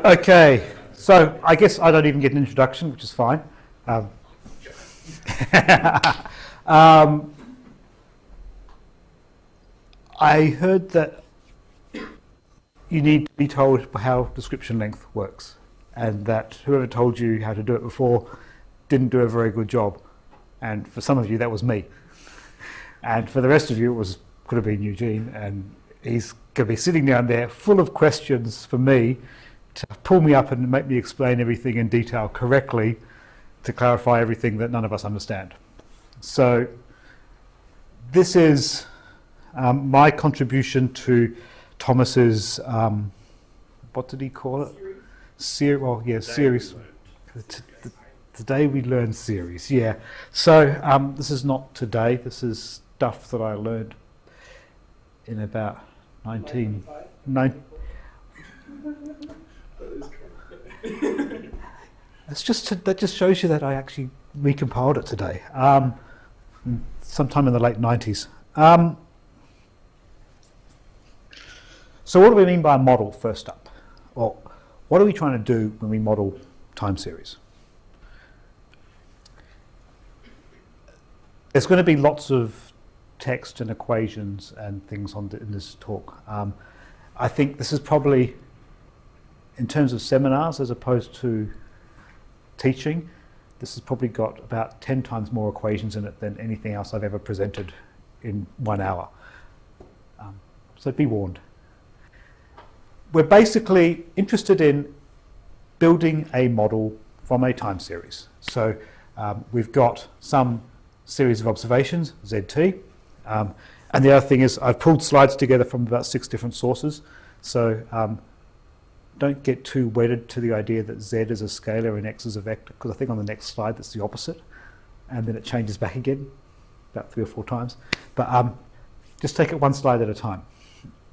Okay, so I guess I don't even get an introduction, which is fine. I heard that you need to be told how description length works, and that whoever told you how to do it before didn't do a very good job. And for some of you, that was me. And for the rest of you, could have been Eugene, and he's going to be sitting down there full of questions for me to pull me up and make me explain everything in detail correctly to clarify everything that none of us understand. So this is my contribution to Thomas's, what did he call it? Series. Today we learn series, yeah. So this is not today, this is stuff that I learned in about 1990. That just shows you that I actually recompiled it today, sometime in the late 90s. So what do we mean by a model, first up? Well, what are we trying to do when we model time series? There's going to be lots of text and equations and things in this talk. I think this is probably, in terms of seminars as opposed to teaching, this has probably got about 10 times more equations in it than anything else I've ever presented in 1 hour. So be warned. We're basically interested in building a model from a time series. So we've got some series of observations, ZT, and the other thing is I've pulled slides together from about 6 different sources. So don't get too wedded to the idea that Z is a scalar and X is a vector, because I think on the next slide that's the opposite, and then it changes back again about 3 or 4 times. But just take it one slide at a time.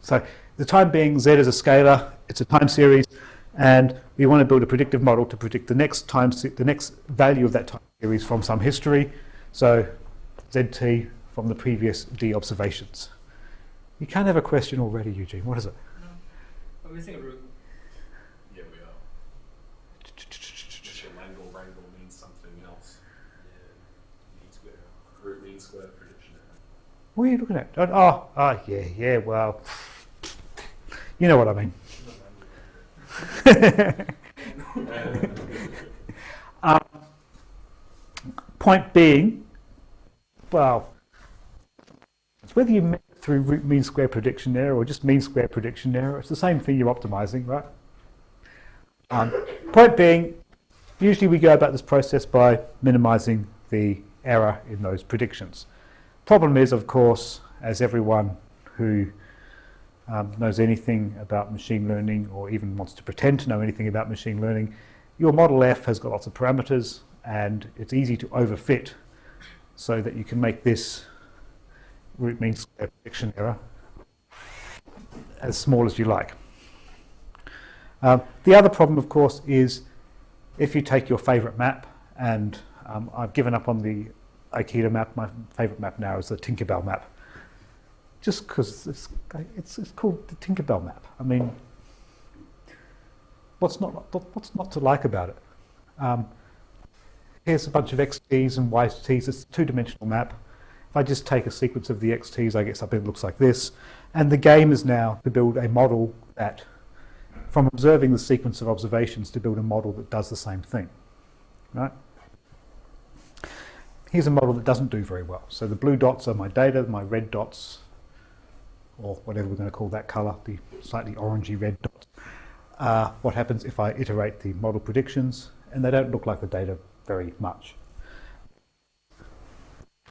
So the time being, Z is a scalar, it's a time series, and we want to build a predictive model to predict the next value of that time series from some history. So ZT from the previous D observations. You can't have a question already, Eugene. What is it? No. We're missing a root. Yeah, we are. Wrangle means something else. Yeah. Mean square. Root mean square prediction error. What are you looking at? Yeah, well, you know what I mean. Point being, well, it's whether you measure through root mean square prediction error or just mean square prediction error, it's the same thing you're optimizing, right? Point being, usually we go about this process by minimizing the error in those predictions. Problem is, of course, as everyone who knows anything about machine learning or even wants to pretend to know anything about machine learning, your model F has got lots of parameters and it's easy to overfit so that you can make this root mean square prediction error as small as you like. The other problem, of course, is if you take your favorite map, and I've given up on the Aikido map, my favorite map now is the Tinkerbell map. Just because it's called the Tinkerbell map. I mean, what's not to like about it? Here's a bunch of XTs and YTs. It's a 2-dimensional map. If I just take a sequence of the XTs, I get something that looks like this. And the game is now to build a model that, from observing the sequence of observations, to build a model that does the same thing, right? Here's a model that doesn't do very well. So the blue dots are my data, my red dots, or whatever we're going to call that color, the slightly orangey red dots. What happens if I iterate the model predictions, and they don't look like the data very much.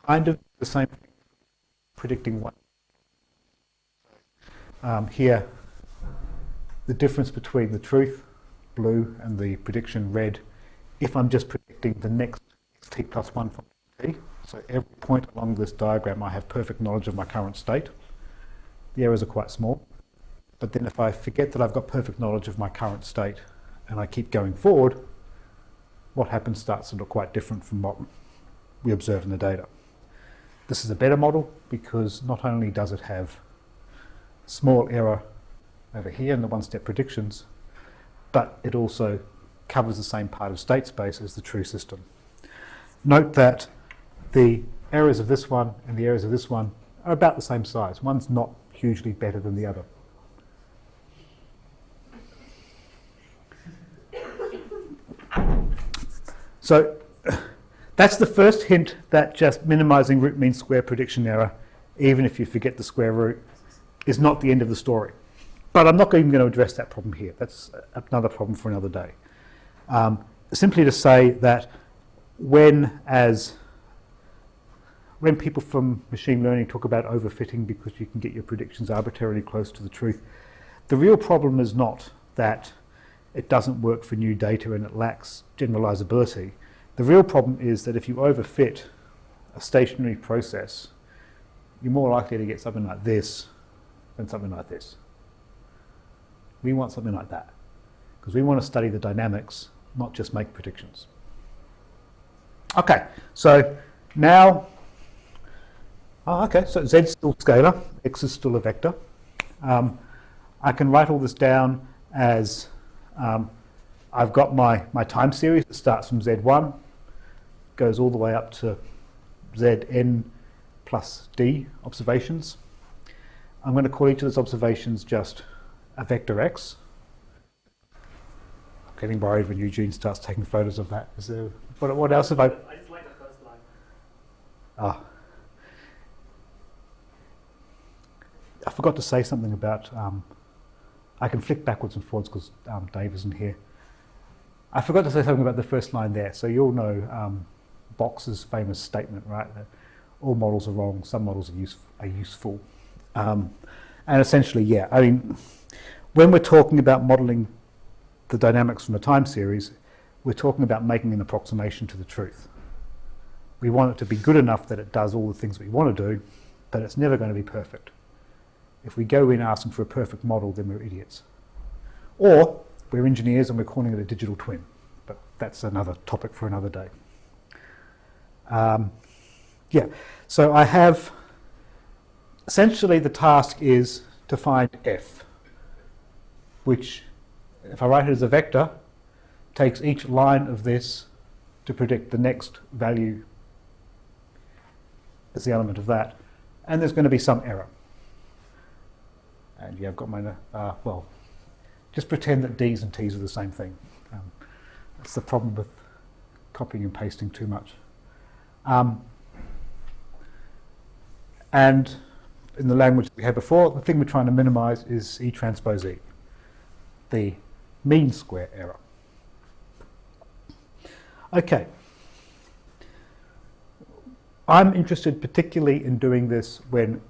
Kind of the same thing, predicting one. Here, the difference between the truth, blue, and the prediction, red, if I'm just predicting the next t plus 1 from t, so every point along this diagram I have perfect knowledge of my current state. the errors are quite small. But then if I forget that I've got perfect knowledge of my current state and I keep going forward, what happens starts to look quite different from what we observe in the data. This is a better model because not only does it have small error over here in the one-step predictions, but it also covers the same part of state space as the true system. Note that the errors of this one and the errors of this one are about the same size. One's not hugely better than the other. So that's the first hint that just minimizing root mean square prediction error, even if you forget the square root, is not the end of the story. But I'm not even going to address that problem here. That's another problem for another day. Simply to say that when people from machine learning talk about overfitting because you can get your predictions arbitrarily close to the truth, the real problem is not that it doesn't work for new data and it lacks generalizability. The real problem is that if you overfit a stationary process, you're more likely to get something like this than something like this. We want something like that because we want to study the dynamics, not just make predictions. Okay, so now, so Z is still scalar, X is still a vector. I can write all this down as I've got my time series that starts from Z1, goes all the way up to Zn plus D observations. I'm going to call each of those observations just a vector X. I'm getting worried when Eugene starts taking photos of that. What else have I just like the first line. I forgot to say something about, I can flick backwards and forwards because Dave isn't here. I forgot to say something about the first line there. So you all know Box's famous statement, right? That all models are wrong, some models are useful. And essentially, yeah, I mean, when we're talking about modeling the dynamics from a time series, we're talking about making an approximation to the truth. We want it to be good enough that it does all the things we want to do, but it's never going to be perfect. If we go in asking for a perfect model, then we're idiots. Or we're engineers and we're calling it a digital twin, but that's another topic for another day. Yeah, so I have, essentially the task is to find f, which, if I write it as a vector, takes each line of this to predict the next value as the element of that, and there's going to be some error. And yeah, I've got my, well, just pretend that D's and T's are the same thing. That's the problem with copying and pasting too much. And in the language that we had before, the thing we're trying to minimize is E transpose E, the mean square error. Okay. I'm interested particularly in doing this when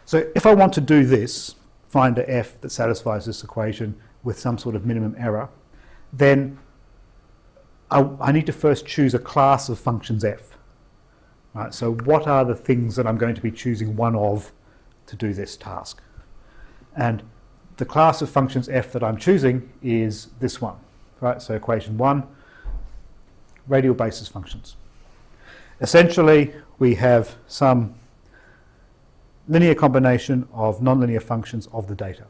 so if I want to do this, find a f that satisfies this equation with some sort of minimum error, then I need to first choose a class of functions f. Right, so what are the things that I'm going to be choosing one of to do this task? And the class of functions f that I'm choosing is this one. Right, so equation 1, radial basis functions. Essentially, we have some linear combination of nonlinear functions of the data.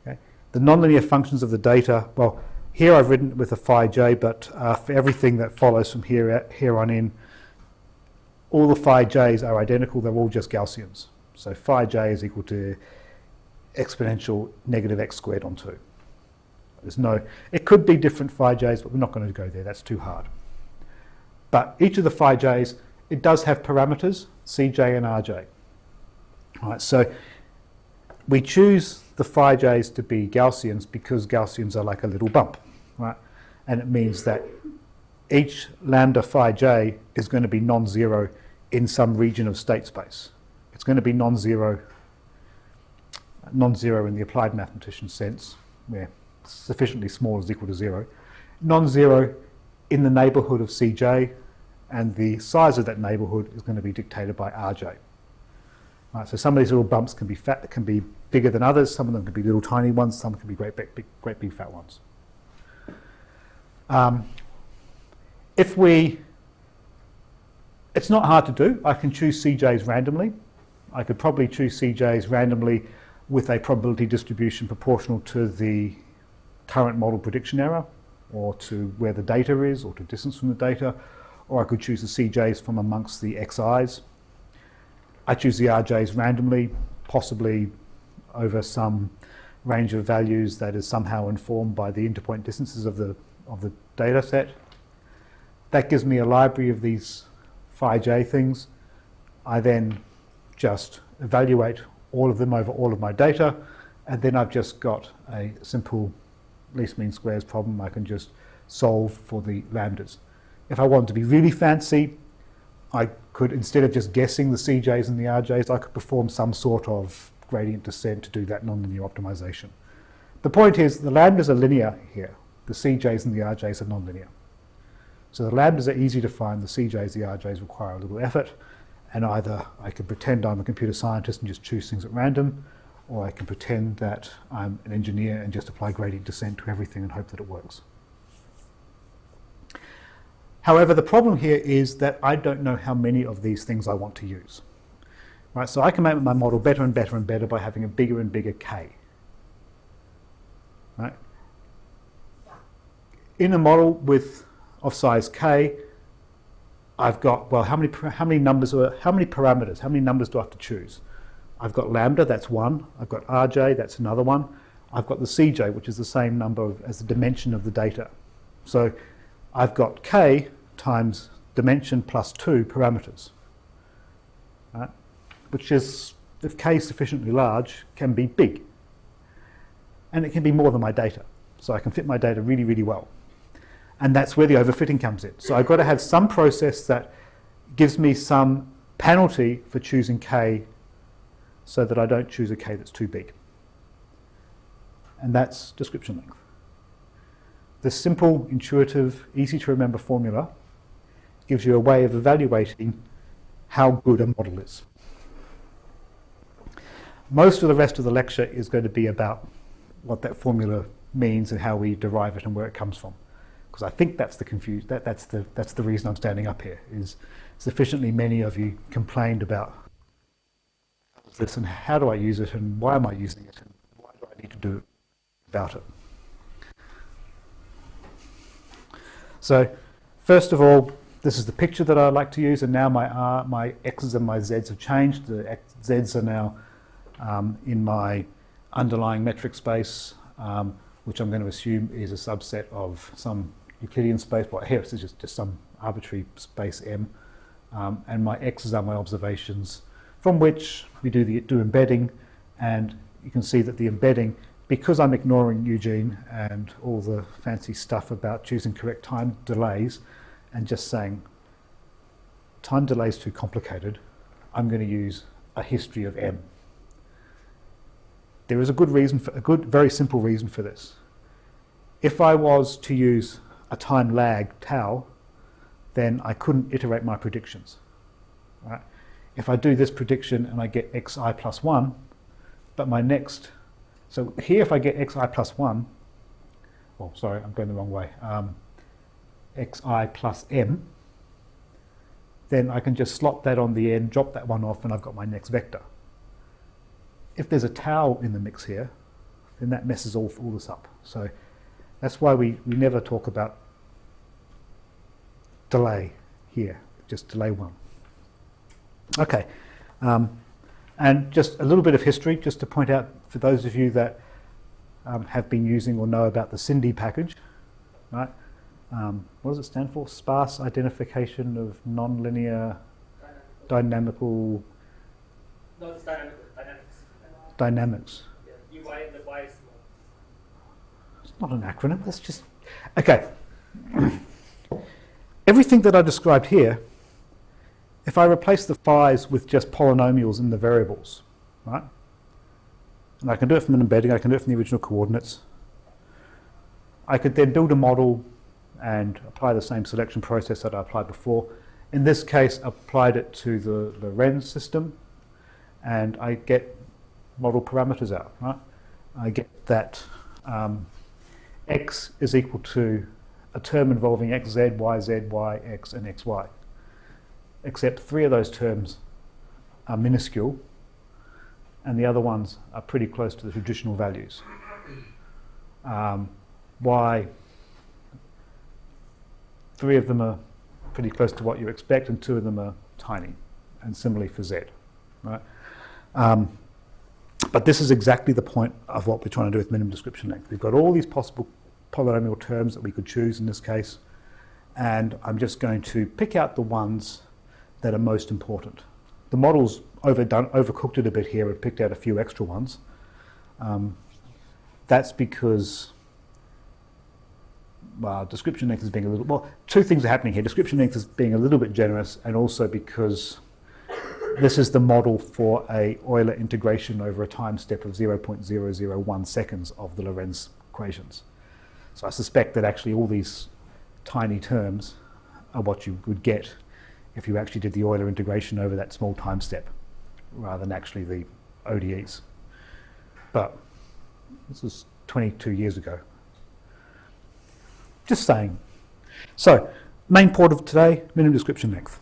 Okay? The nonlinear functions of the data, well, here I've written it with a phi j, but for everything that follows from here on in, all the phi j's are identical, they're all just Gaussians. So phi j is equal to exponential negative x squared on 2. It could be different phi j's, but we're not going to go there, that's too hard. But each of the phi j's, it does have parameters, cj and rj. All right, so we choose the phi j's to be Gaussians because Gaussians are like a little bump, right? And it means that each lambda phi j is going to be non-zero in some region of state space. It's going to be non-zero in the applied mathematician sense, where sufficiently small is equal to 0. Non-zero in the neighbourhood of Cj, and the size of that neighbourhood is going to be dictated by Rj. Right, so some of these little bumps can be fat, can be bigger than others. Some of them can be little tiny ones. Some can be great big fat ones. It's not hard to do. I can choose CJs randomly. I could probably choose CJs randomly with a probability distribution proportional to the current model prediction error, or to where the data is, or to distance from the data, or I could choose the CJs from amongst the XIs. I choose the RJs randomly, possibly over some range of values that is somehow informed by the interpoint distances of the data set. That gives me a library of these phi j things. I then just evaluate all of them over all of my data, and then I've just got a simple least mean squares problem I can just solve for the lambdas. If I wanted to be really fancy, I could, instead of just guessing the CJs and the RJs, I could perform some sort of gradient descent to do that nonlinear optimization. The point is, the lambdas are linear here. The CJs and the RJs are nonlinear. So the lambdas are easy to find, the CJs, the RJs require a little effort, and either I can pretend I'm a computer scientist and just choose things at random, or I can pretend that I'm an engineer and just apply gradient descent to everything and hope that it works. However, the problem here is that I don't know how many of these things I want to use. Right, so I can make my model better and better and better by having a bigger and bigger k. Right? In a model of size k, I've got, well, how many parameters, how many numbers do I have to choose? I've got lambda, that's one. I've got rj, that's another one. I've got the cj, which is the same number as the dimension of the data. So I've got k times dimension plus 2 parameters, right? Which is, if k is sufficiently large, can be big. And it can be more than my data. So I can fit my data really, really well. And that's where the overfitting comes in. So I've got to have some process that gives me some penalty for choosing k so that I don't choose a k that's too big. And that's description length. This simple, intuitive, easy to remember formula gives you a way of evaluating how good a model is. Most of the rest of the lecture is going to be about what that formula means and how we derive it and where it comes from. Because I think that's the reason I'm standing up here, is sufficiently many of you complained about this and how do I use it and why am I using it and why do I need to do about it. So first of all, this is the picture that I like to use, and now my x's and my z's have changed. The z's are now in my underlying metric space, which I'm going to assume is a subset of some Euclidean space. Well, here it's just some arbitrary space M, and my x's are my observations, from which we do embedding, and you can see that the embedding, because I'm ignoring Eugene and all the fancy stuff about choosing correct time delays and just saying time delay is too complicated, I'm going to use a history of M. There is a good reason, very simple reason for this. If I was to use a time lag tau, then I couldn't iterate my predictions. Right? If I do this prediction and I get xi plus 1, but my next, so here if I get xi plus 1, well, sorry, I'm going the wrong way, xi plus m, then I can just slot that on the end, drop that one off, and I've got my next vector. If there's a tau in the mix here, then that messes all this up. So that's why we never talk about delay here, just delay one. Okay, and just a little bit of history, just to point out for those of you that have been using or know about the Cindy package, right? What does it stand for? Sparse identification of nonlinear dynamical. No, it's dynamics. Dynamics. Yeah, UI, the Y is small. It's not an acronym. That's just okay. Everything that I described here, if I replace the phi's with just polynomials in the variables, right? And I can do it from an embedding, I can do it from the original coordinates. I could then build a model and apply the same selection process that I applied before. In this case, I applied it to the Rennes system. and I get model parameters out, right? I get that x is equal to a term involving x, z, y, z, y, x, and xy. Except 3 of those terms are minuscule, and the other ones are pretty close to the traditional values. Y, 3 of them are pretty close to what you expect, and 2 of them are tiny, and similarly for z, right? But this is exactly the point of what we're trying to do with minimum description length. We've got all these possible polynomial terms that we could choose in this case, and I'm just going to pick out the ones that are most important. The model's overcooked it a bit here and picked out a few extra ones. That's because, well, description length is being a little, well, 2 things are happening here. Description length is being a little bit generous, and also because this is the model for a Euler integration over a time step of 0.001 seconds of the Lorentz equations. So I suspect that actually all these tiny terms are what you would get if you actually did the Euler integration over that small time step, rather than actually the ODEs. But this was 22 years ago. Just saying. So, main point of today, minimum description length.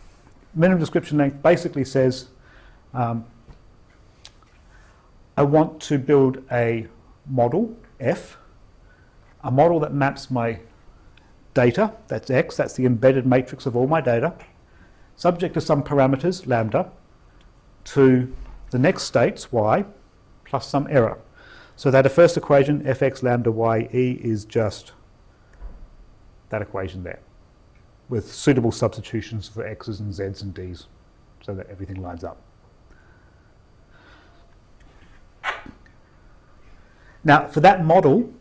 Minimum description length basically says I want to build a model, F, a model that maps my data, that's X, that's the embedded matrix of all my data, subject to some parameters, lambda, to the next states, Y, plus some error. So that a first equation, fx lambda y e, is just that equation there, with suitable substitutions for x's and z's and d's, so that everything lines up. Now, for that model,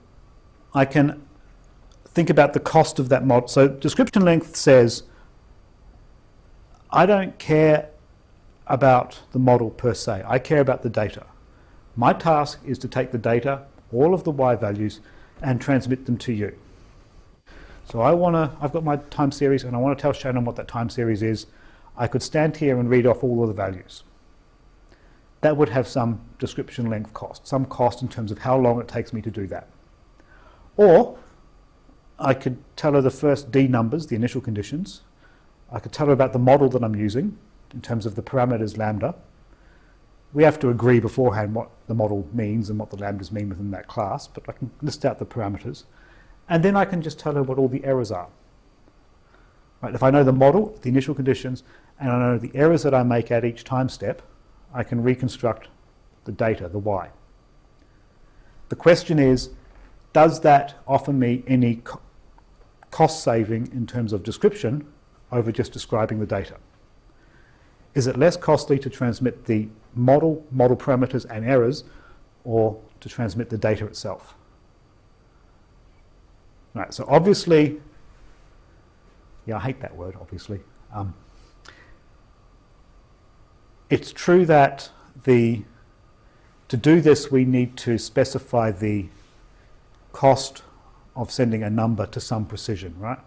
I can think about the cost of that model. So description length says, I don't care about the model per se, I care about the data. My task is to take the data, all of the y values, and transmit them to you. So I've got my time series, and I want to tell Shannon what that time series is. I could stand here and read off all of the values. That would have some description length cost, some cost in terms of how long it takes me to do that. Or I could tell her the first D numbers, the initial conditions. I could tell her about the model that I'm using in terms of the parameters lambda. We have to agree beforehand what the model means and what the lambdas mean within that class, but I can list out the parameters. And then I can just tell her what all the errors are. Right, if I know the model, the initial conditions, and I know the errors that I make at each time step, I can reconstruct the data, the y. The question is, does that offer me any cost saving in terms of description over just describing the data? Is it less costly to transmit the model parameters and errors, or to transmit the data itself? Right, so obviously, yeah, I hate that word, obviously. It's true that to do this, we need to specify the cost of sending a number to some precision, right?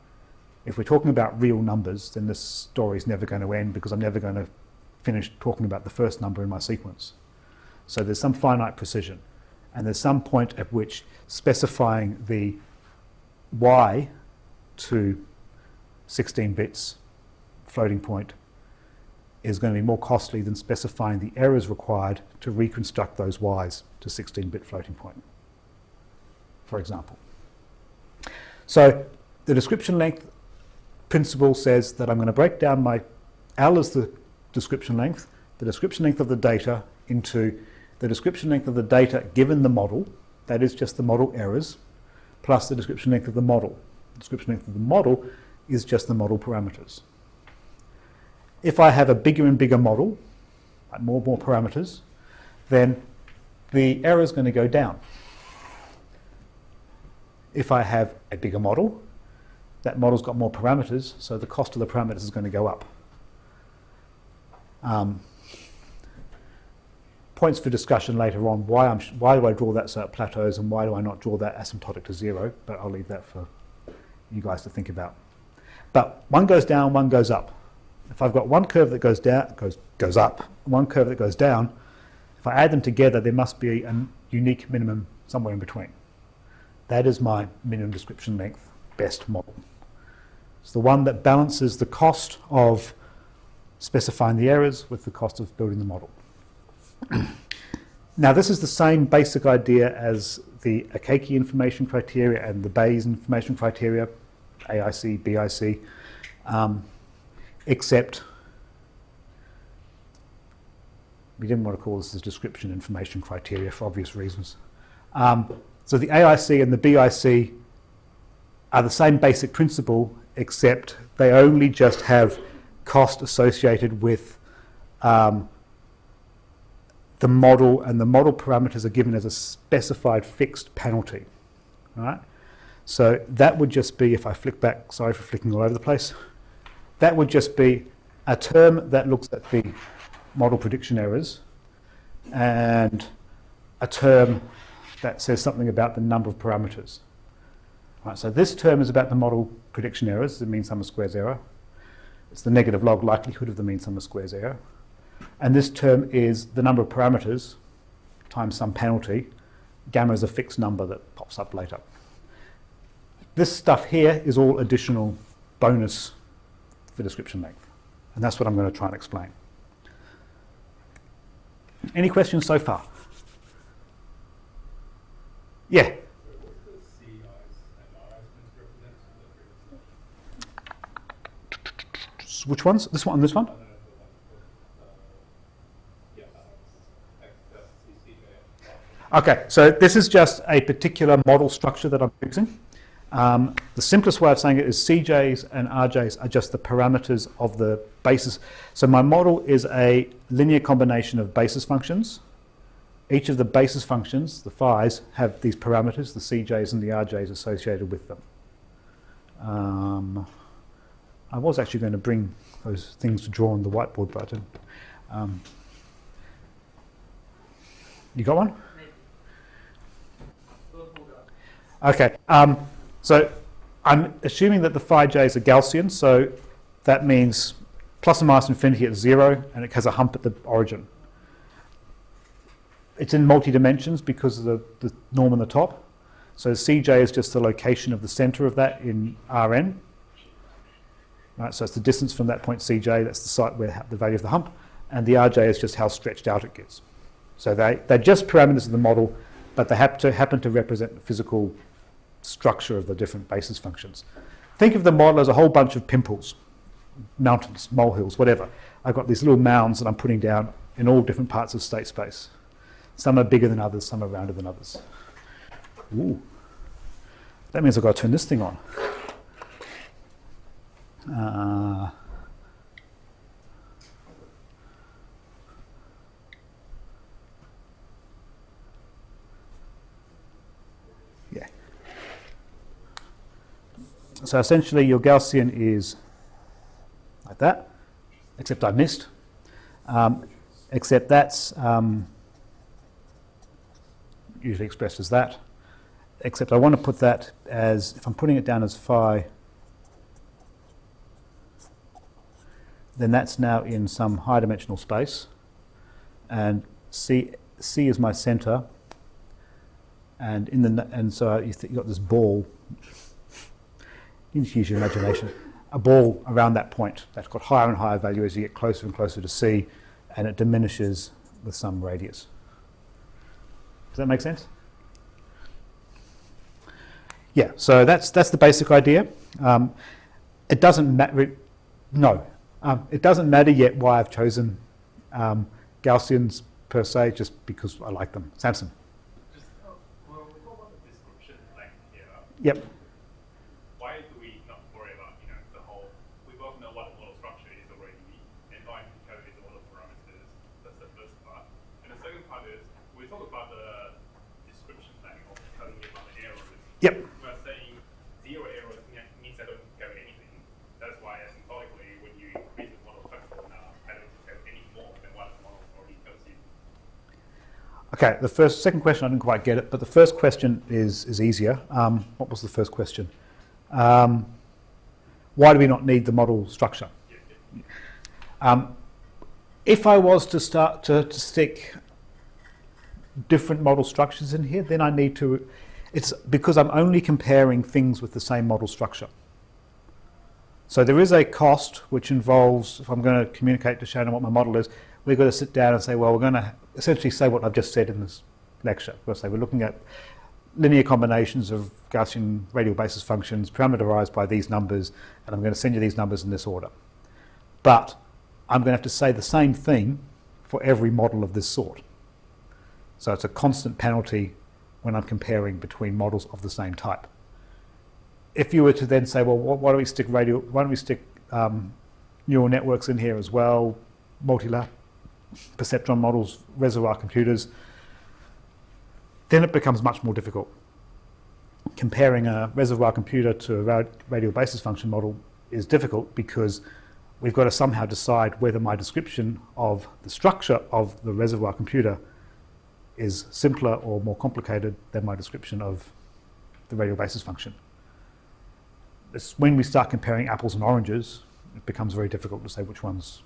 If we're talking about real numbers, then this story is never going to end, because I'm never going to finish talking about the first number in my sequence. So there's some finite precision, and there's some point at which specifying the y to 16 bits floating point is going to be more costly than specifying the errors required to reconstruct those y's to 16-bit floating point, for example. So the description length principle says that I'm going to break down my L as the description length of the data, into the description length of the data given the model, that is just the model errors, plus the description length of the model. The description length of the model is just the model parameters. If I have a bigger and bigger model, like more parameters, then the error is going to go down. If I have a bigger model, that model's got more parameters, so the cost of the parameters is going to go up. Points for discussion later on, why do I draw that so it plateaus, and why do I not draw that asymptotic to 0, but I'll leave that for you guys to think about. But one goes down, one goes up. If I've got one curve that goes down, goes up, one curve that goes down, If I add them together, there must be a unique minimum somewhere in between. That is my minimum description length best model. It's the one that balances the cost of specifying the errors with the cost of building the model. Now, this is the same basic idea as the Akaki information criteria and the Bayes information criteria, AIC, BIC, except we didn't want to call this the description information criteria for obvious reasons. So the AIC and the BIC are the same basic principle, except they only just have cost associated with the model, and the model parameters are given as a specified fixed penalty. All right? So that would just be, if I flick back, sorry for flicking all over the place, that would just be a term that looks at the model prediction errors and a term that says something about the number of parameters. Right, so this term is about the model prediction errors, the mean sum of squares error. It's the negative log likelihood of the mean sum of squares error. And this term is the number of parameters times some penalty. Gamma is a fixed number that pops up later. This stuff here is all additional bonus for description length. And that's what I'm going to try and explain. Any questions so far? Yeah? Which ones? This one and this one? Okay, so this is just a particular model structure that I'm using. The simplest way of saying it is CJs and RJs are just the parameters of the basis. So my model is a linear combination of basis functions. Each of the basis functions, the phi's, have these parameters, the CJs and the RJs associated with them. I was actually going to bring those things to draw on the whiteboard, but I didn't. You got one? Okay, so I'm assuming that the phi j's are Gaussian, so that means plus or minus infinity at 0, and it has a hump at the origin. It's in multi-dimensions because of the norm on the top. So Cj is just the location of the center of that in Rn. Right, so it's the distance from that point Cj, that's the site where the value of the hump, and the Rj is just how stretched out it gets. So they're just parameters of the model, but they happen to represent the physical structure of the different basis functions. Think of the model as a whole bunch of pimples, mountains, molehills, whatever. I've got these little mounds that I'm putting down in all different parts of state space. Some are bigger than others, some are rounder than others. Ooh. That means I've got to turn this thing on. Yeah. So essentially your Gaussian is like that, except I missed. Except that's usually expressed as that. Except I want to put that as, if I'm putting it down as phi, then that's now in some high dimensional space, and C is my center, and so you've got this ball. You need to use your imagination. A ball around that point that's got higher and higher value as you get closer and closer to C, and it diminishes with some radius. Does that make sense? Yeah. So that's the basic idea. It doesn't matter. No. It doesn't matter yet why I've chosen Gaussians per se, just because I like them. Samson. Just, well, we talk about the description length here. Yep. Why do we not worry about, the whole, we both know what the model structure is already, and not to calculate the model parameters. That's the first part. And the second part is, we talk about the description length of telling you about the errors. Yep. We're saying 0 errors means I don't calculate anything. That's why asymptotically, when you increase the model flexible now, I don't calculate any more than what the model already tells you. Okay. Second question, I didn't quite get it, but the first question is easier. What was the first question? Why do we not need the model structure? Yeah. If I was to start to stick different model structures in here, then I need to, it's because I'm only comparing things with the same model structure. So there is a cost which involves, if I'm going to communicate to Shannon what my model is, we've got to sit down and say, well, we're going to essentially say what I've just said in this lecture. We'll say we're looking at linear combinations of Gaussian radial basis functions parameterized by these numbers, and I'm going to send you these numbers in this order. But I'm going to have to say the same thing for every model of this sort. So it's a constant penalty when I'm comparing between models of the same type. If you were to then say, well, why don't we stick neural networks in here as well, multi-layer perceptron models, reservoir computers, then it becomes much more difficult. Comparing a reservoir computer to a radial basis function model is difficult because we've got to somehow decide whether my description of the structure of the reservoir computer is simpler or more complicated than my description of the radial basis function. It's when we start comparing apples and oranges, it becomes very difficult to say which one's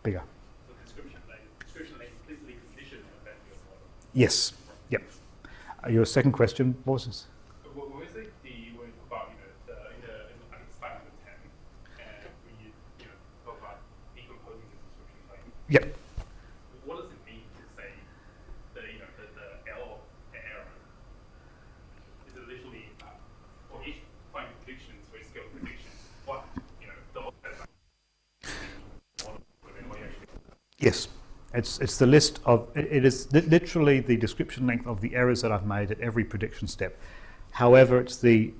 bigger. So description implicitly condition the value of model. Yes. Yep. Your second question, what was this? When we say when we talk about at the start of the 10, and when you talk about decomposing the description type. Yep. What does it mean to say the L error? Is it literally for each find predictions for each scale prediction? What Yes. It's the list of, it is literally the description length of the errors that I've made at every prediction step. However, it's the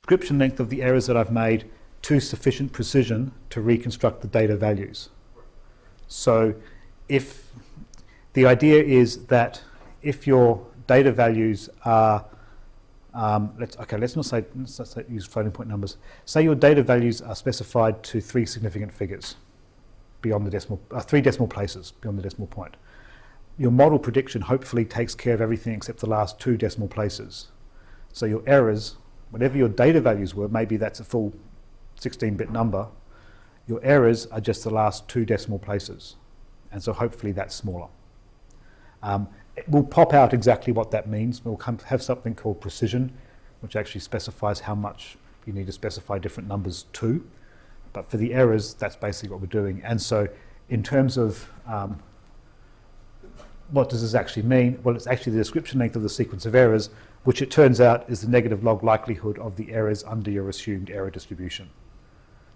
description length of the errors that I've made to sufficient precision to reconstruct the data values. So if the idea is that if your data values are, let's not use floating point numbers. Say your data values are specified to 3 significant figures beyond the decimal, 3 decimal places beyond the decimal point. Your model prediction hopefully takes care of everything except the last 2 decimal places. So your errors, whatever your data values were, maybe that's a full 16-bit number, your errors are just the last 2 decimal places. And so hopefully that's smaller. It will pop out exactly what that means. We'll have something called precision, which actually specifies how much you need to specify different numbers to. But for the errors, that's basically what we're doing. And so in terms of what does this actually mean? Well, it's actually the description length of the sequence of errors, which it turns out is the negative log likelihood of the errors under your assumed error distribution.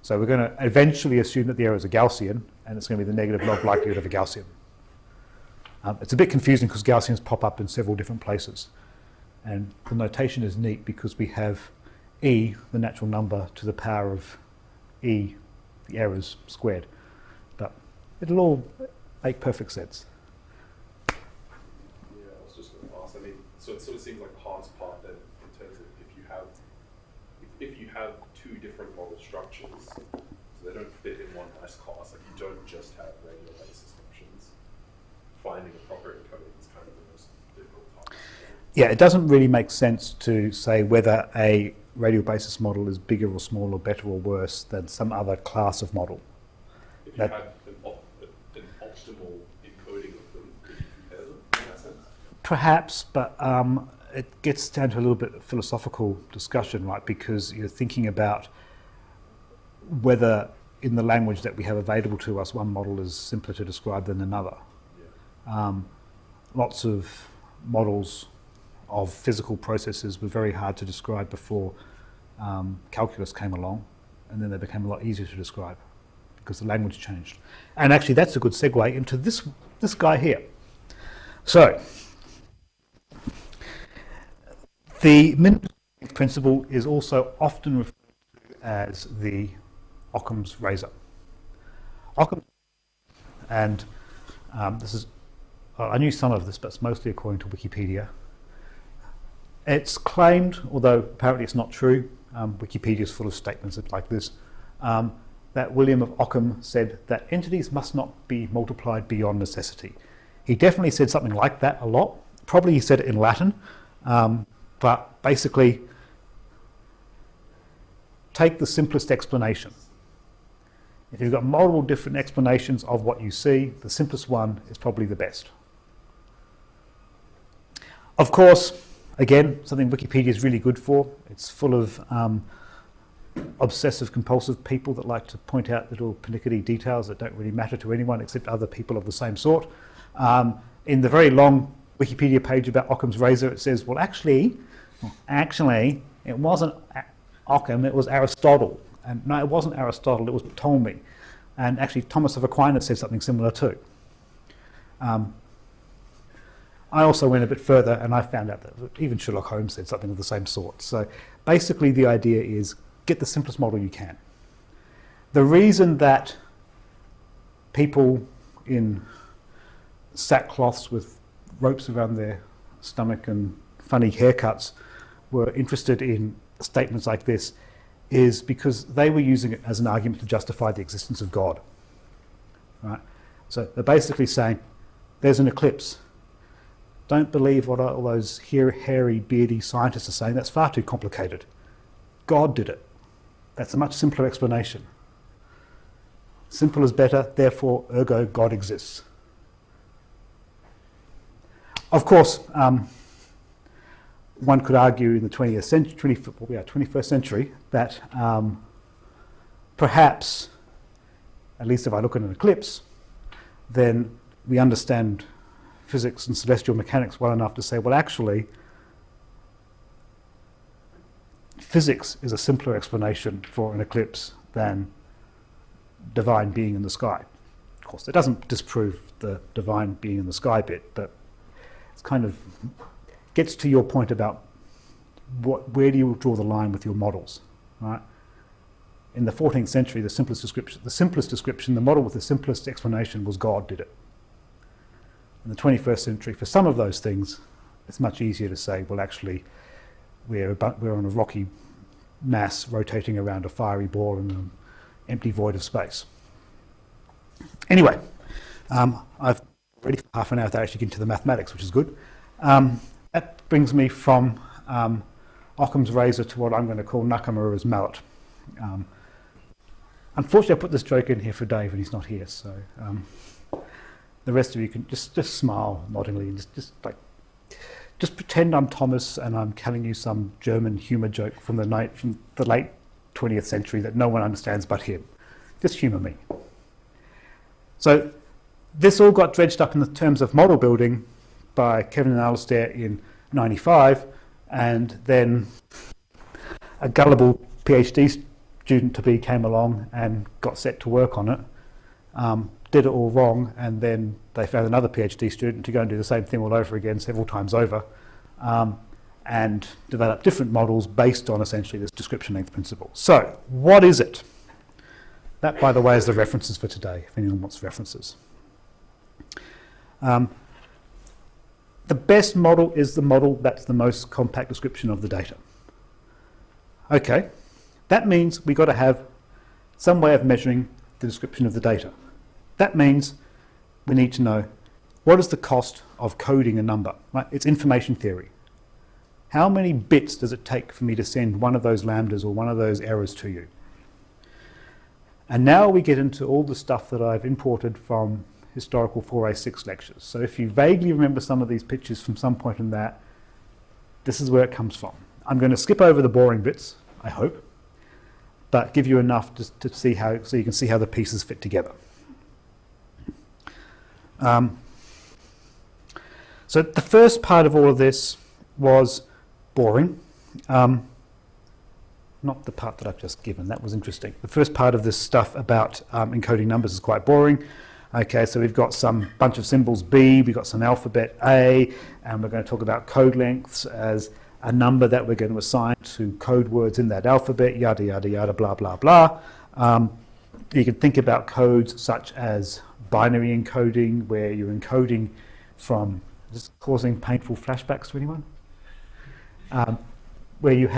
So we're going to eventually assume that the errors are Gaussian, and it's going to be the negative log likelihood of a Gaussian. It's a bit confusing because Gaussians pop up in several different places. And the notation is neat because we have e, the natural number, to the power of e, the errors, squared. But it'll all make perfect sense. Yeah, I was just going to ask. I mean, so it sort of seems like the hardest part then, in terms of if you have 2 different model structures, so they don't fit in one nice class. Like you don't just have radial basis functions. Finding a proper encoding is kind of the most difficult part. Yeah, it doesn't really make sense to say whether a radial basis model is bigger or smaller, better or worse than some other class of model. If you had an optimal encoding of them, could you compare them in that sense? Perhaps, but it gets down to a little bit of philosophical discussion, right? Because you're thinking about whether in the language that we have available to us, one model is simpler to describe than another. Yeah. Lots of models of physical processes were very hard to describe before calculus came along, and then they became a lot easier to describe because the language changed. And actually that's a good segue into this guy here. So the minimum principle is also often referred to as the Occam's razor. Occam, and this is, I knew some of this, but it's mostly according to Wikipedia. It's claimed, although apparently it's not true, Wikipedia is full of statements like this, that William of Occam said that entities must not be multiplied beyond necessity. He definitely said something like that a lot. Probably he said it in Latin, but basically take the simplest explanation. If you've got multiple different explanations of what you see, the simplest one is probably the best. Of course, again, something Wikipedia is really good for. It's full of obsessive compulsive people that like to point out little pernickety details that don't really matter to anyone except other people of the same sort. In the very long Wikipedia page about Occam's razor, it says, well, actually, it wasn't Occam, it was Aristotle. And no, it wasn't Aristotle, it was Ptolemy. And actually, Thomas of Aquinas said something similar too. I also went a bit further and I found out that even Sherlock Holmes said something of the same sort. So basically the idea is get the simplest model you can. The reason that people in sackcloths with ropes around their stomach and funny haircuts were interested in statements like this is because they were using it as an argument to justify the existence of God. Right? So they're basically saying, there's an eclipse. Don't believe what all those hairy, beardy scientists are saying. That's far too complicated. God did it. That's a much simpler explanation. Simple is better, therefore, ergo, God exists. Of course, one could argue in the 21st century that perhaps, at least if I look at an eclipse, then we understand physics and celestial mechanics well enough to say, well, actually, physics is a simpler explanation for an eclipse than divine being in the sky. Of course, it doesn't disprove the divine being in the sky bit, but it's kind of gets to your point about where do you draw the line with your models, right? In the 14th century, the simplest description, the model with the simplest explanation was God did it. In the 21st century, for some of those things, it's much easier to say, well, actually, we're on a rocky mass rotating around a fiery ball in an empty void of space. Anyway, I've already for half an hour to actually get into the mathematics, which is good. That brings me from Occam's razor to what I'm going to call Nakamura's mallet. Unfortunately, I put this joke in here for Dave, and he's not here, so the rest of you can just smile noddingly and just pretend I'm Thomas and I'm telling you some German humour joke from the late 20th century that no one understands but him. Just humour me. So this all got dredged up in the terms of model building by Kevin and Alistair in '95, and then a gullible PhD student-to-be came along and got set to work on it. Did it all wrong, and then they found another PhD student to go and do the same thing all over again several times over, and develop different models based on essentially this description length principle. So, what is it? That, by the way, is the references for today, if anyone wants references. The best model is the model that's the most compact description of the data. Okay, that means we've got to have some way of measuring the description of the data. That means we need to know what is the cost of coding a number, right? It's information theory. How many bits does it take for me to send one of those lambdas or one of those errors to you? And now we get into all the stuff that I've imported from historical 4A6 lectures. So if you vaguely remember some of these pictures from some point in that, this is where it comes from. I'm going to skip over the boring bits, I hope, but give you enough to see how, so you can see how the pieces fit together. So the first part of all of this was boring. Not the part that I've just given, that was interesting. The first part of this stuff about encoding numbers is quite boring. Okay, so we've got some bunch of symbols B, we've got some alphabet A, and we're going to talk about code lengths as a number that we're going to assign to code words in that alphabet, yada, yada, yada, blah, blah, blah. You can think about codes such as binary encoding, where you're encoding from, is this causing painful flashbacks to anyone? Where you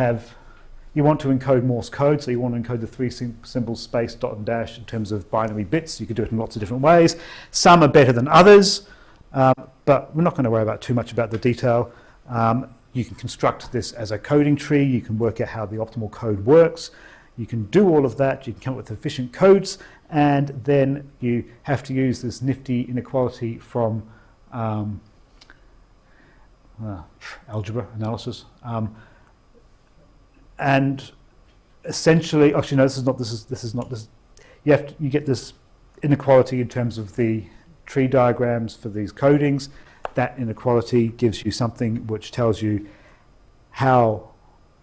want to encode Morse code, so you want to encode the three symbols space, dot and dash in terms of binary bits. You can do it in lots of different ways. Some are better than others, but we're not going to worry about too much about the detail. You can construct this as a coding tree. You can work out how the optimal code works. You can do all of that. You can come up with efficient codes, and then you have to use this nifty inequality from algebra analysis. And essentially, actually no, this is not this. You get this inequality in terms of the tree diagrams for these codings. That inequality gives you something which tells you how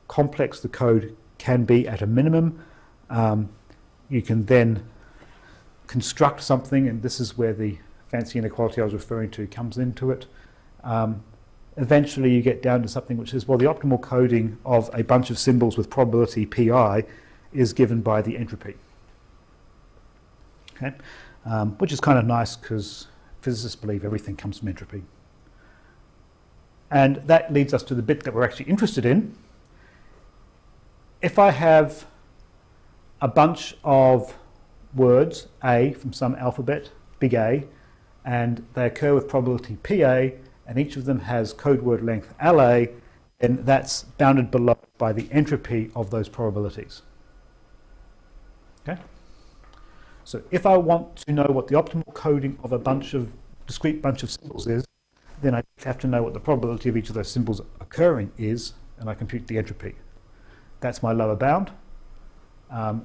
complex the code can be at a minimum. You can then construct something, and this is where the fancy inequality I was referring to comes into it. Eventually you get down to something which is, well, the optimal coding of a bunch of symbols with probability pi is given by the entropy. Okay? Which is kind of nice because physicists believe everything comes from entropy. And that leads us to the bit that we're actually interested in. If I have a bunch of words, A, from some alphabet, big A, and they occur with probability PA, and each of them has code word length LA, then that's bounded below by the entropy of those probabilities. Okay? So if I want to know what the optimal coding of a discrete bunch of symbols is, then I have to know what the probability of each of those symbols occurring is, and I compute the entropy. That's my lower bound.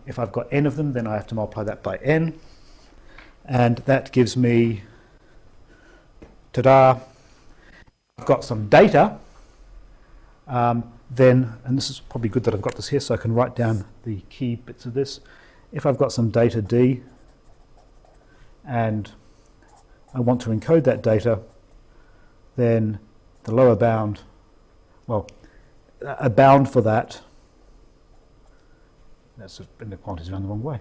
If I've got n of them, then I have to multiply that by n, and that gives me, ta-da, I've got some data, then, and this is probably good that I've got this here so I can write down the key bits of this. If I've got some data D, and I want to encode that data, then the lower bound, well, a bound for that, that's inequality around the wrong way.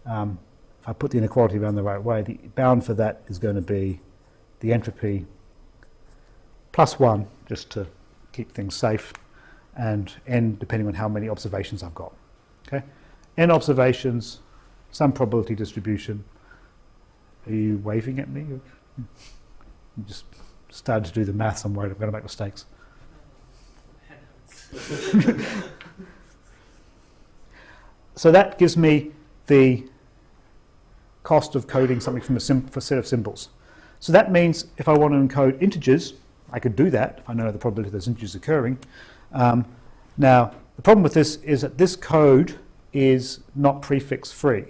If I put the inequality around the right way, the bound for that is going to be the entropy plus 1, just to keep things safe, and n depending on how many observations I've got. Okay, n observations, some probability distribution. Are you waving at me? You just started to do the maths. I'm worried I'm going to make mistakes. So that gives me the cost of coding something from a set of symbols. So that means if I want to encode integers, I could do that if I know the probability of those integers occurring. Now, the problem with this is that this code is not prefix free.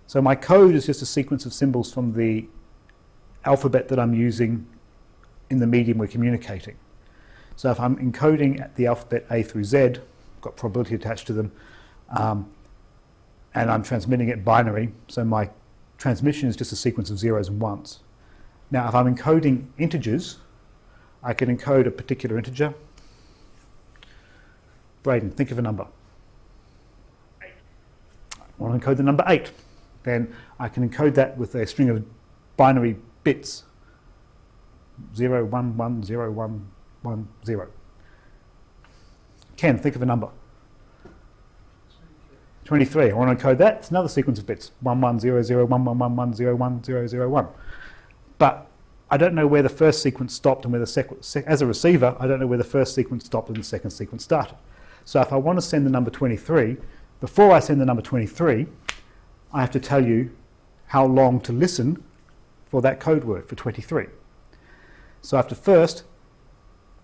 So my code is just a sequence of symbols from the alphabet that I'm using in the medium we're communicating. So if I'm encoding the alphabet A through Z, I've got probability attached to them, and I'm transmitting it binary, so my transmission is just a sequence of zeros and ones. Now, if I'm encoding integers, I can encode a particular integer. Braden, think of a number. 8. I want to encode the number 8. Then I can encode that with a string of binary bits. 0, 1, 1, 0, 1, 1, 0. Ken, think of a number. 23. I want to encode that. It's another sequence of bits. 1, 1, 0, 0, 1, 1, 1, 1, 0, 1, 0, 0, 1. But I don't know where the first sequence stopped and where the second, as a receiver, I don't know where the first sequence stopped and the second sequence started. So if I want to send the number 23, before I send the number 23, I have to tell you how long to listen for that code word for 23. So I have to first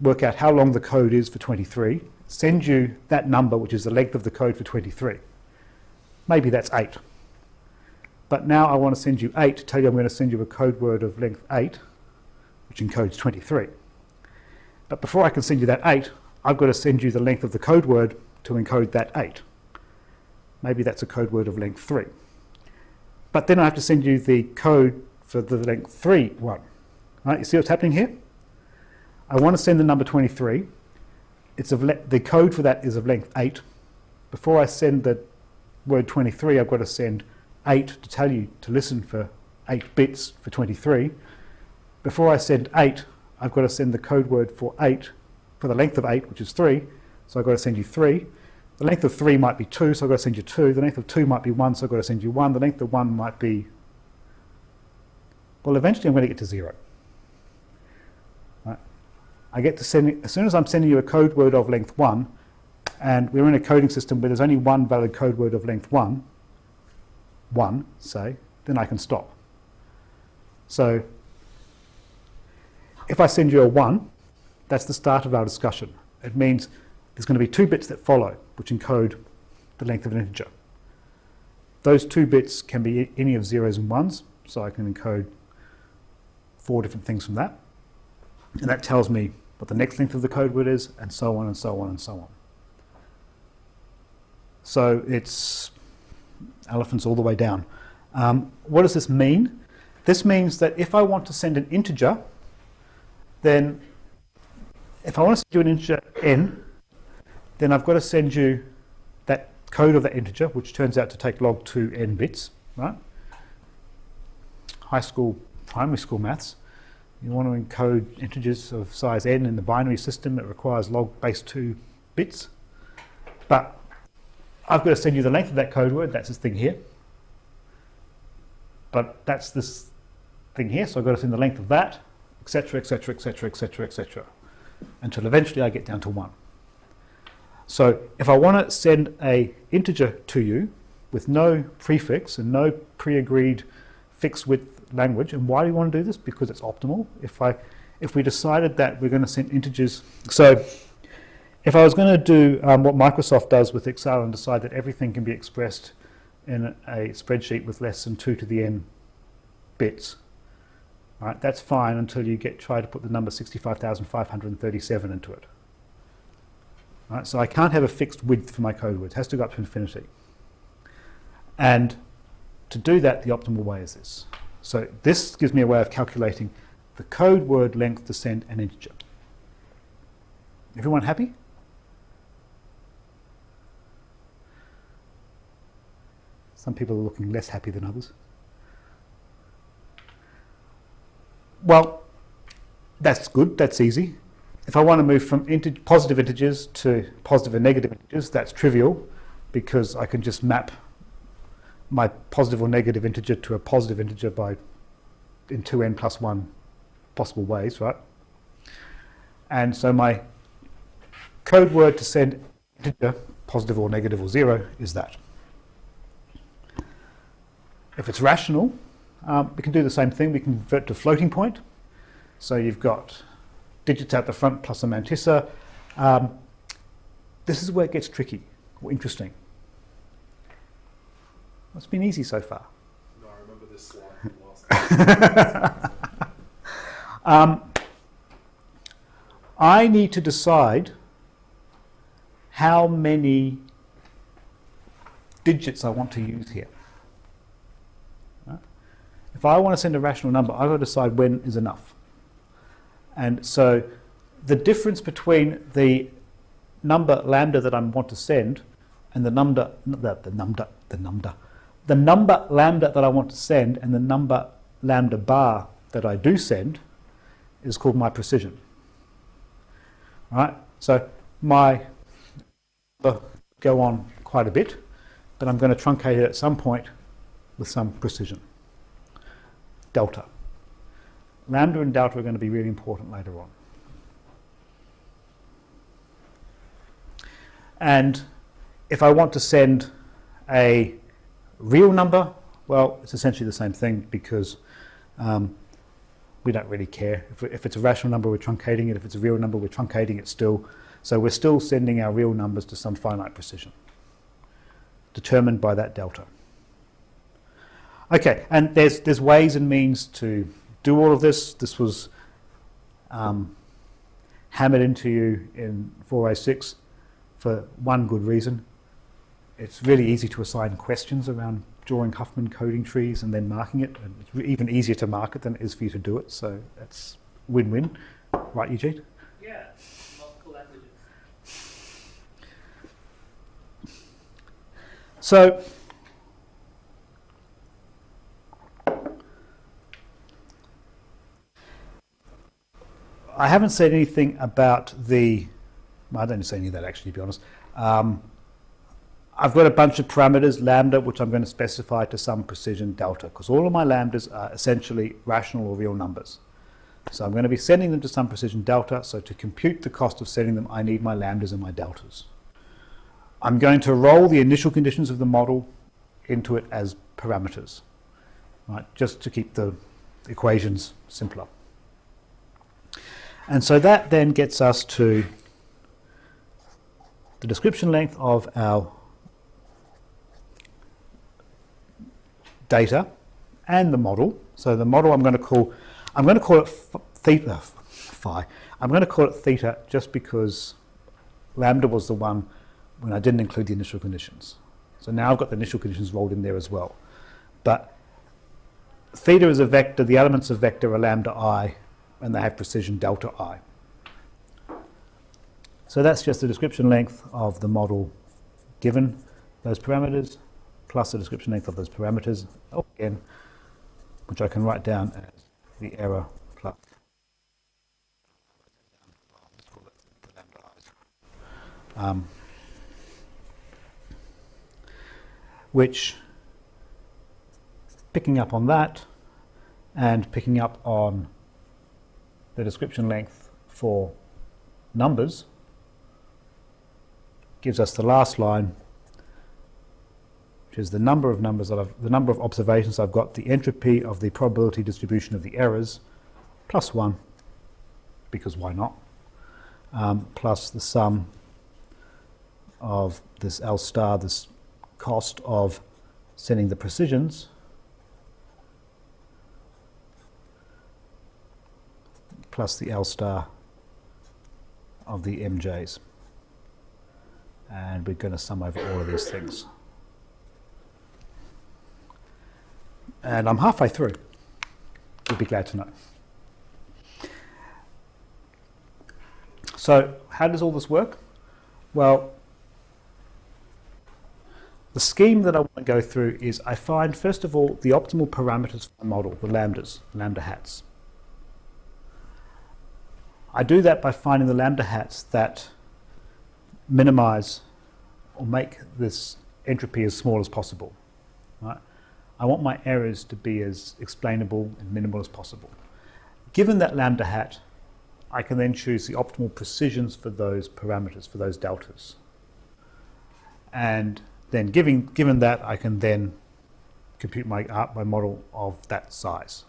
work out how long the code is for 23, send you that number, which is the length of the code for 23. Maybe that's 8. But now I want to send you 8 to tell you I'm going to send you a code word of length 8, which encodes 23. But before I can send you that 8, I've got to send you the length of the code word to encode that 8. Maybe that's a code word of length 3. But then I have to send you the code for the length 3 one. Right, you see what's happening here? I want to send the number 23. The code for that is of length 8. Before I send the word 23, I've got to send 8 to tell you to listen for 8 bits for 23. Before I send 8, I've got to send the code word for 8, for the length of 8, which is 3. So I've got to send you 3. The length of 3 might be 2, so I've got to send you 2. The length of 2 might be 1, so I've got to send you 1. The length of 1 might be, well, eventually I'm going to get to 0. Right? I get to send, as soon as I'm sending you a code word of length 1, and we're in a coding system where there's only one valid code word of length 1, say, then I can stop. So if I send you a 1, That's the start of our discussion. It means there's going to be 2 bits that follow, which encode the length of an integer. Those 2 bits can be any of 0s and 1s, so I can encode 4 different things from that. And that tells me what the next length of the code word is, and so on and so on and so on. So it's elephants all the way down. What does this mean? This means that if I want to send an integer, then if I want to send you an integer n, then I've got to send you that code of that integer, which turns out to take log 2 n bits, right? High school, primary school maths. You want to encode integers of size n in the binary system, it requires log base 2 bits. But I've got to send you the length of that code word, that's this thing here. But that's this thing here, so I've got to send the length of that, etc., etc., etc., etc., etc., until eventually I get down to 1. So if I want to send an integer to you with no prefix and no pre-agreed fixed width language, and why do you want to do this? Because it's optimal. If we decided that we're going to send integers, so if I was going to do what Microsoft does with Excel and decide that everything can be expressed in a spreadsheet with less than 2 to the n bits, right, that's fine until you try to put the number 65,537 into it. Right, so I can't have a fixed width for my code word. It has to go up to infinity. And to do that, the optimal way is this. So this gives me a way of calculating the code word length to send an integer. Everyone happy? Some people are looking less happy than others. Well, that's good, that's easy. If I want to move from positive integers to positive and negative integers, that's trivial because I can just map my positive or negative integer to a positive integer in 2n plus 1 possible ways, right? And so my code word to send integer, positive or negative or 0, is that. If it's rational, we can do the same thing. We can convert to floating point. So you've got digits out the front plus a mantissa. This is where it gets tricky or interesting. It's been easy so far. No, I remember this slide from last time. I need to decide how many digits I want to use here. Right? If I want to send a rational number, I've got to decide when is enough. And so the difference between the number lambda that I want to send and the number lambda that I want to send and the number lambda bar that I do send is called my precision. Right? So my go on quite a bit, but I'm going to truncate it at some point with some precision. Delta. Lambda and delta are going to be really important later on. And if I want to send a real number, well, it's essentially the same thing because we don't really care. If it's a rational number, we're truncating it. If it's a real number, we're truncating it still. So we're still sending our real numbers to some finite precision, determined by that delta. Okay, and there's ways and means to do all of this. This was hammered into you in 406 for one good reason. It's really easy to assign questions around drawing Huffman coding trees and then marking it. And it's even easier to mark it than it is for you to do it. So that's win-win. Right, Eugene? Yeah, multiple languages. So I haven't said anything about well, I don't say any of that actually, to be honest. I've got a bunch of parameters, lambda, which I'm going to specify to some precision, delta, because all of my lambdas are essentially rational or real numbers. So I'm going to be sending them to some precision, delta, so to compute the cost of sending them, I need my lambdas and my deltas. I'm going to roll the initial conditions of the model into it as parameters, right, just to keep the equations simpler. And so that then gets us to the description length of our data and the model. So the model I'm going to call it theta, phi. I'm going to call it theta just because lambda was the one when I didn't include the initial conditions. So now I've got the initial conditions rolled in there as well. But theta is a vector, the elements of vector are lambda I, and they have precision delta I. So that's just the description length of the model given those parameters, plus the description length of those parameters, again, which I can write down as the error plus which, picking up on that and picking up on the description length for numbers, gives us the last line, which is the number of numbers that the number of observations I've got, the entropy of the probability distribution of the errors, plus 1, because why not, plus the sum of this L star, this cost of sending the precisions, plus the L star of the MJs. And we're going to sum over all of these things. And I'm halfway through. You'll be glad to know. So how does all this work? Well, the scheme that I want to go through is I find, first of all, the optimal parameters for the model, the lambdas, lambda hats. I do that by finding the lambda hats that minimize or make this entropy as small as possible. Right? I want my errors to be as explainable and minimal as possible. Given that lambda hat, I can then choose the optimal precisions for those parameters, for those deltas. And then given that, I can then compute my model of that size.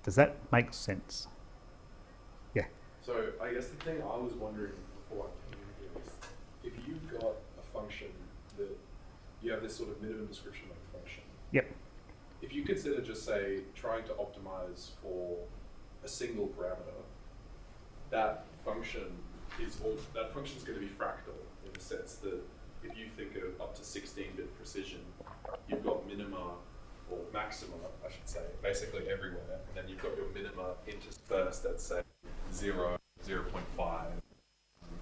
Does that make sense? Yeah. So I guess the thing I was wondering before I came in here is, if you've got a function that you have this sort of minimum description length function. Yep. If you consider just say trying to optimize for a single parameter, that function is going to be fractal in the sense that if you think of up to 16-bit precision, you've got minima or maxima, I should say, basically everywhere, and then you've got your minima interspersed at say 0, 0.5,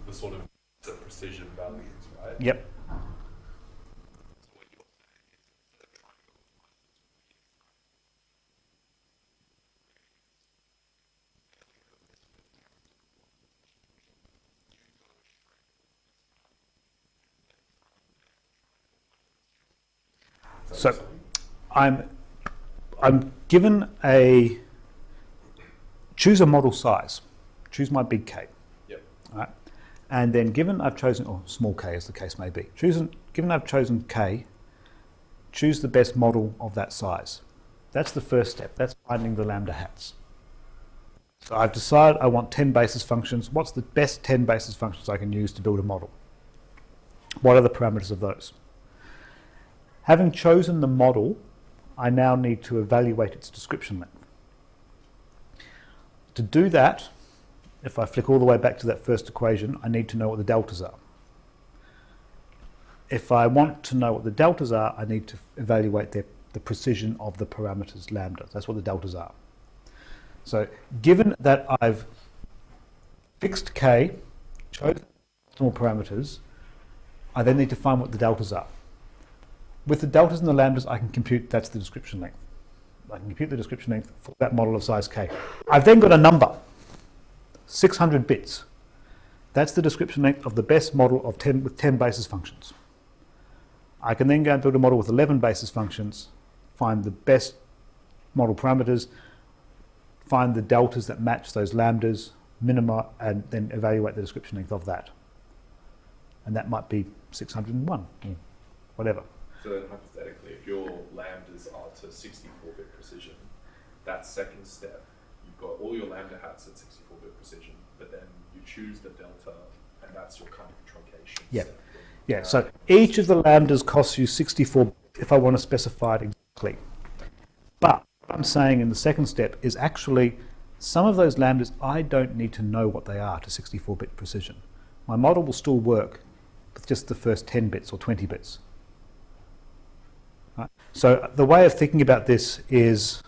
the sort of the precision values, right? Yep. So I'm given choose a model size, choose my big K. Yep. Right? And then given I've chosen, or small k as the case may be, given I've chosen K, choose the best model of that size. That's the first step, that's finding the lambda hats. So I've decided I want 10 basis functions. What's the best 10 basis functions I can use to build a model? What are the parameters of those? Having chosen the model, I now need to evaluate its description length. To do that, if I flick all the way back to that first equation, I need to know what the deltas are. If I want to know what the deltas are, I need to evaluate the precision of the parameters lambda. That's what the deltas are. So given that I've fixed K, chosen optimal parameters, I then need to find what the deltas are. With the deltas and the lambdas, I can compute that's the description length. I can compute the description length for that model of size K. I've then got a number, 600 bits. That's the description length of the best model of 10 with 10 basis functions. I can then go and build a model with 11 basis functions, find the best model parameters, find the deltas that match those lambdas, minima, and then evaluate the description length of that. And that might be 601, whatever. So then hypothetically, if your lambdas are to 64-bit precision, that second step, you you've got all your lambda hats at 64-bit precision, but then you choose the delta, and that's your kind of truncation. Yeah. set. Yeah, so each of the lambdas costs you 64 if I want to specify it exactly. But what I'm saying in the second step is actually some of those lambdas I don't need to know what they are to 64-bit precision. My model will still work with just the first 10 bits or 20 bits. Right? So the way of thinking about this is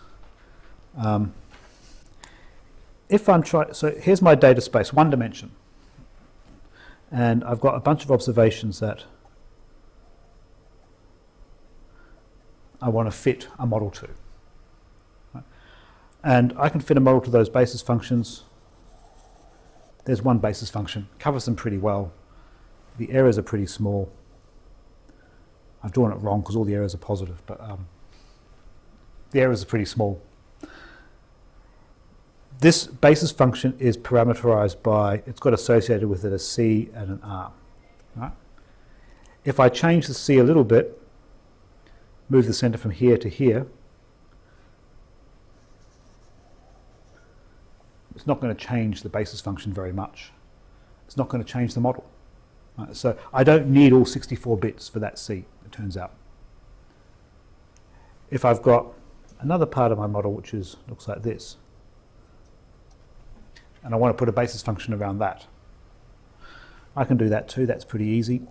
if I'm trying, so here's my data space, one dimension. And I've got a bunch of observations that I want to fit a model to. Right? And I can fit a model to those basis functions. There's one basis function, covers them pretty well. The errors are pretty small. I've drawn it wrong because all the errors are positive, but the errors are pretty small. This basis function is parameterized by, it's got associated with it a C and an R. Right? If I change the C a little bit, move the center from here to here, it's not going to change the basis function very much. It's not going to change the model. Right? So I don't need all 64 bits for that C, it turns out. If I've got another part of my model which looks like this, and I want to put a basis function around that, I can do that too, that's pretty easy.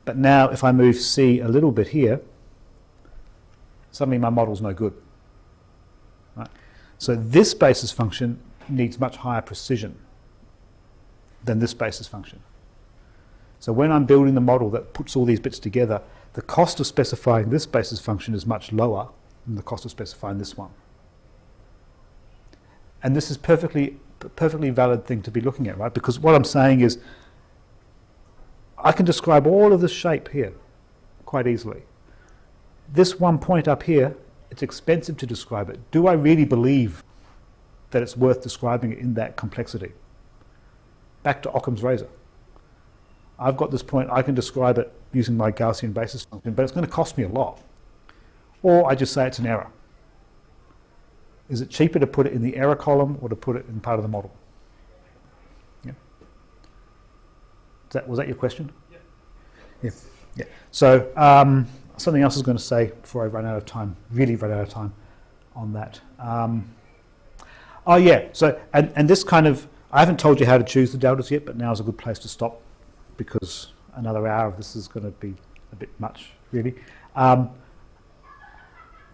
But now if I move C a little bit here, suddenly my model's no good. Right? So this basis function needs much higher precision than this basis function. So when I'm building the model that puts all these bits together, the cost of specifying this basis function is much lower than the cost of specifying this one. And this is perfectly valid thing to be looking at, right? Because what I'm saying is I can describe all of this shape here quite easily. This one point up here, it's expensive to describe it. Do I really believe that it's worth describing it in that complexity? Back to Occam's razor. I've got this point, I can describe it using my Gaussian basis function, but it's going to cost me a lot. Or I just say it's an error. Is it cheaper to put it in the error column or to put it in part of the model? Yeah. Was that your question? Yeah. Yeah. So something else I was going to say before I run out of time, really run out of time on that. Oh yeah, so, and this kind of, I haven't told you how to choose the deltas yet, but now is a good place to stop because another hour of this is going to be a bit much, really.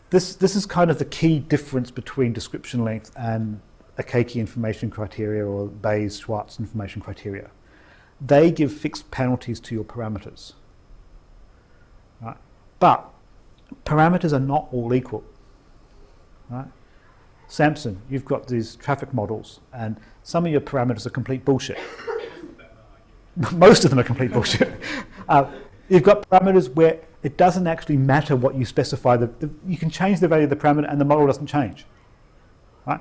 This is kind of the key difference between description length and Akaike information criteria or Bayes-Schwartz information criteria. They give fixed penalties to your parameters. Right? But parameters are not all equal. Right? Samson, you've got these traffic models and some of your parameters are complete bullshit. Most of them are complete bullshit. You've got parameters where it doesn't actually matter what you specify. You can change the value of the parameter and the model doesn't change. Right?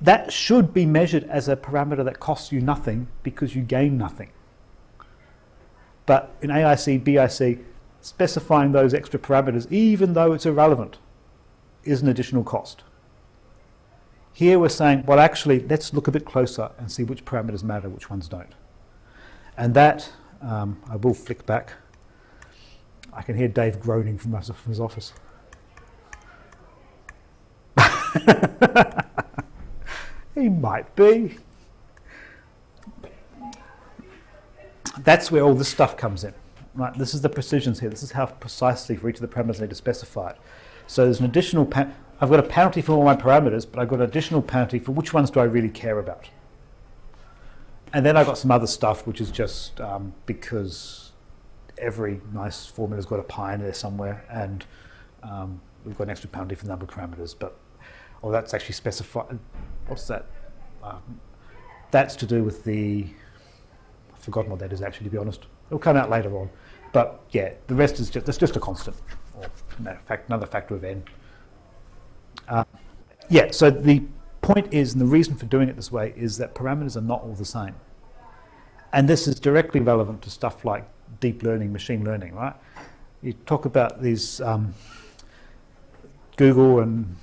That should be measured as a parameter that costs you nothing because you gain nothing. But in AIC, BIC, specifying those extra parameters, even though it's irrelevant, is an additional cost. Here we're saying, well, actually, let's look a bit closer and see which parameters matter, which ones don't. And that, I will flick back. I can hear Dave groaning from his office. He might be. That's where all this stuff comes in. Right? This is the precisions here. This is how precisely for each of the parameters I need to specify it. So there's an additional, I've got a penalty for all my parameters, but I've got an additional penalty for which ones do I really care about. And then I've got some other stuff which is just because every nice formula's got a pi in there somewhere, and we've got an extra penalty for the number of parameters, but that's actually specified. What's that? That's to do with the, I've forgotten what that is actually, to be honest. It'll come out later on. But yeah, the rest is just, that's just a constant, or another factor of n. Yeah, so the point is, and the reason for doing it this way, is that parameters are not all the same. And this is directly relevant to stuff like deep learning, machine learning, right? You talk about these Google and